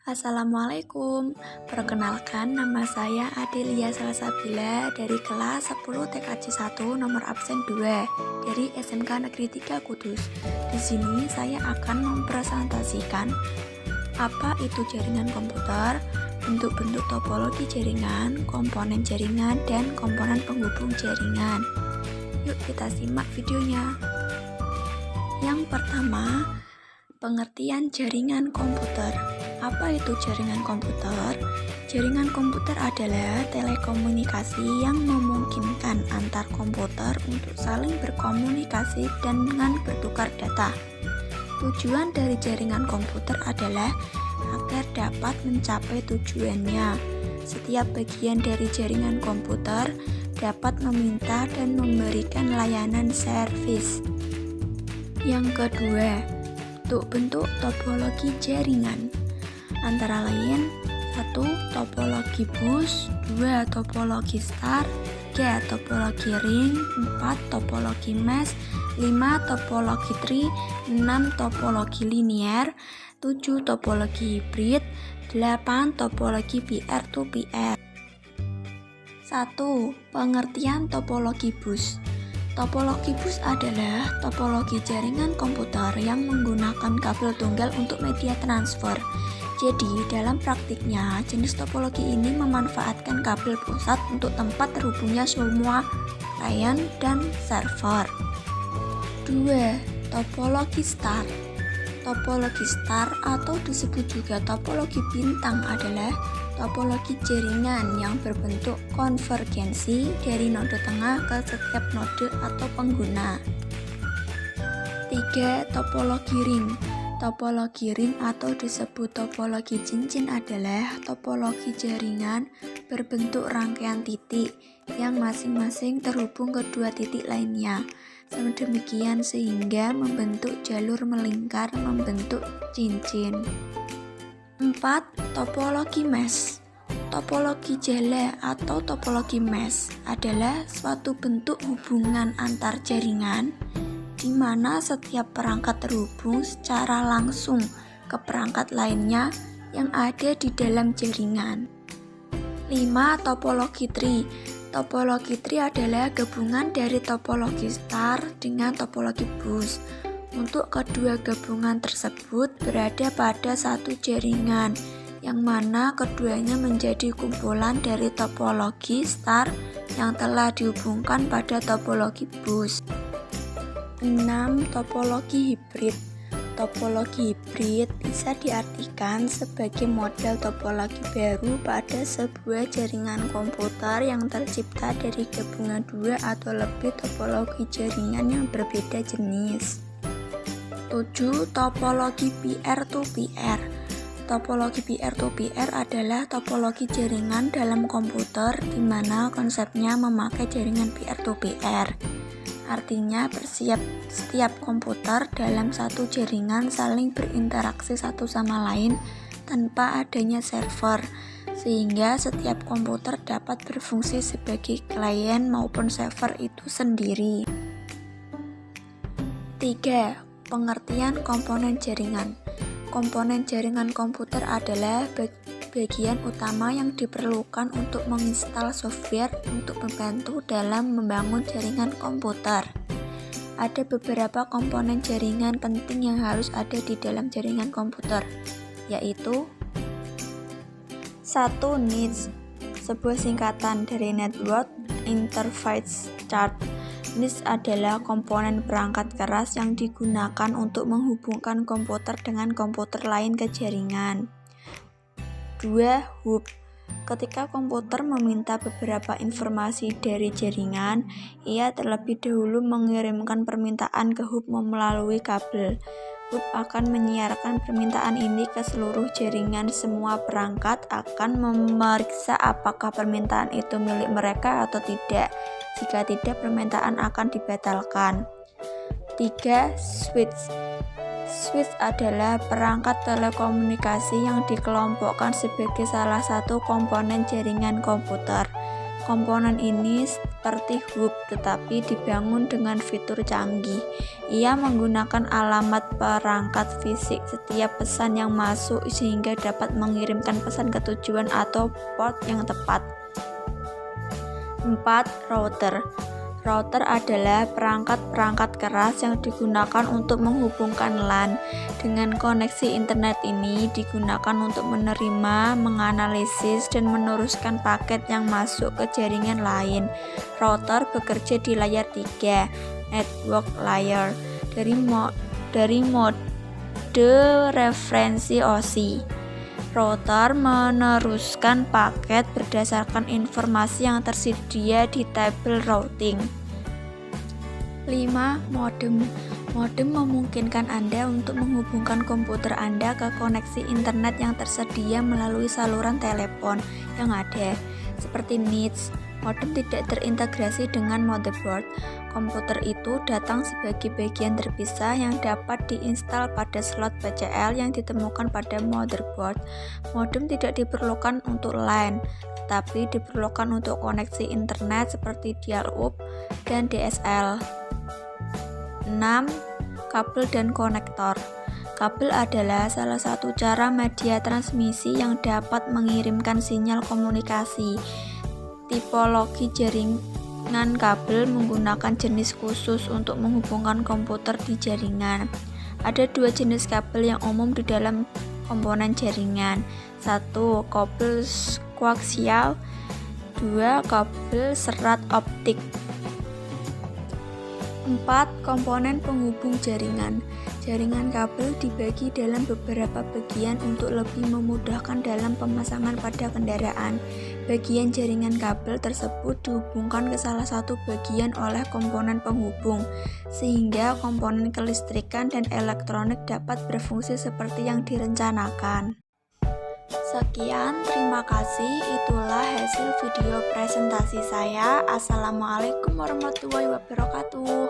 Assalamualaikum, perkenalkan nama saya Adelia Salsabila dari kelas 10 TKJ 1 nomor absen 2 dari SMK Negeri 3 Kudus. Di sini saya akan mempresentasikan apa itu jaringan komputer, bentuk-bentuk topologi jaringan, komponen jaringan, dan komponen penghubung jaringan. Yuk kita simak videonya. Yang pertama, pengertian jaringan komputer. Apa itu jaringan komputer? Jaringan komputer adalah telekomunikasi yang memungkinkan antar komputer untuk saling berkomunikasi dan dengan bertukar data. Tujuan dari jaringan komputer adalah agar dapat mencapai tujuannya. Setiap bagian dari jaringan komputer dapat meminta dan memberikan layanan servis. Yang kedua, bentuk topologi jaringan. Antara lain 1. Topologi bus, 2. Topologi star, 3. Topologi ring, 4. Topologi mesh, 5. Topologi tree, 6. Topologi linear, 7. Topologi hibrid, 8. Topologi peer-to-peer. 1. Pengertian topologi bus. Topologi bus adalah topologi jaringan komputer yang menggunakan kabel tunggal untuk media transfer. Jadi, dalam praktiknya, jenis topologi ini memanfaatkan kabel pusat untuk tempat terhubungnya semua klien dan server. 2. Topologi star. Topologi star atau disebut juga topologi bintang adalah topologi jaringan yang berbentuk konvergensi dari node tengah ke setiap node atau pengguna. 3. Topologi ring. Topologi ring atau disebut topologi cincin adalah topologi jaringan berbentuk rangkaian titik yang masing-masing terhubung ke dua titik lainnya. Sedemikian sehingga membentuk jalur melingkar membentuk cincin. 4. Topologi mesh. Topologi jala atau topologi mesh adalah suatu bentuk hubungan antar jaringan di mana setiap perangkat terhubung secara langsung ke perangkat lainnya yang ada di dalam jaringan. 5. Topologi tree. Topologi tree adalah gabungan dari topologi star dengan topologi bus. Untuk kedua gabungan tersebut berada pada satu jaringan, yang mana keduanya menjadi kumpulan dari topologi star yang telah dihubungkan pada topologi bus. 6. Topologi hibrid. Topologi hibrid bisa diartikan sebagai model topologi baru pada sebuah jaringan komputer yang tercipta dari gabungan dua atau lebih topologi jaringan yang berbeda jenis. 7. Topologi peer-to-peer. Topologi peer-to-peer adalah topologi jaringan dalam komputer di mana konsepnya memakai jaringan peer-to-peer. Artinya setiap komputer dalam satu jaringan saling berinteraksi satu sama lain tanpa adanya server, sehingga setiap komputer dapat berfungsi sebagai klien maupun server itu sendiri. 3. Pengertian komponen jaringan. Komponen jaringan komputer adalah bagian utama yang diperlukan untuk menginstal software untuk membantu dalam membangun jaringan komputer. Ada beberapa komponen jaringan penting yang harus ada di dalam jaringan komputer, yaitu 1. NIC, sebuah singkatan dari Network Interface Card. NIC adalah komponen perangkat keras yang digunakan untuk menghubungkan komputer dengan komputer lain ke jaringan. 2. Hub. Ketika komputer meminta beberapa informasi dari jaringan, ia terlebih dahulu mengirimkan permintaan ke hub melalui kabel. Hub akan menyiarkan permintaan ini ke seluruh jaringan. Semua perangkat akan memeriksa apakah permintaan itu milik mereka atau tidak. Jika tidak, permintaan akan dibatalkan. 3. Switch. Switch adalah perangkat telekomunikasi yang dikelompokkan sebagai salah satu komponen jaringan komputer. Komponen ini seperti hub tetapi dibangun dengan fitur canggih. Ia menggunakan alamat perangkat fisik setiap pesan yang masuk sehingga dapat mengirimkan pesan ke tujuan atau port yang tepat. 4. Router. Router adalah perangkat-perangkat keras yang digunakan untuk menghubungkan LAN. Dengan koneksi internet ini digunakan untuk menerima, menganalisis, dan meneruskan paket yang masuk ke jaringan lain. Router bekerja di layar 3, network layer, dari mode referensi OSI. Router meneruskan paket berdasarkan informasi yang tersedia di tabel routing. 5. Modem. Modem memungkinkan Anda untuk menghubungkan komputer Anda ke koneksi internet yang tersedia melalui saluran telepon yang ada, seperti NIC. Modem tidak terintegrasi dengan motherboard. Komputer itu datang sebagai bagian terpisah yang dapat diinstal pada slot BCL yang ditemukan pada motherboard. Modem tidak diperlukan untuk LAN, tetapi diperlukan untuk koneksi internet seperti dial-up dan DSL. 6. Kabel dan konektor. Kabel adalah salah satu cara media transmisi yang dapat mengirimkan sinyal komunikasi. Tipologi jaringan kabel menggunakan jenis khusus untuk menghubungkan komputer di jaringan. Ada 2 jenis kabel yang umum di dalam komponen jaringan. 1. Kabel koaksial. 2. Kabel serat optik. 4. Komponen penghubung jaringan. Jaringan kabel dibagi dalam beberapa bagian untuk lebih memudahkan dalam pemasangan pada kendaraan. Bagian jaringan kabel tersebut dihubungkan ke salah satu bagian oleh komponen penghubung, sehingga komponen kelistrikan dan elektronik dapat berfungsi seperti yang direncanakan. Sekian, terima kasih. Itulah hasil video presentasi saya. Assalamualaikum warahmatullahi wabarakatuh.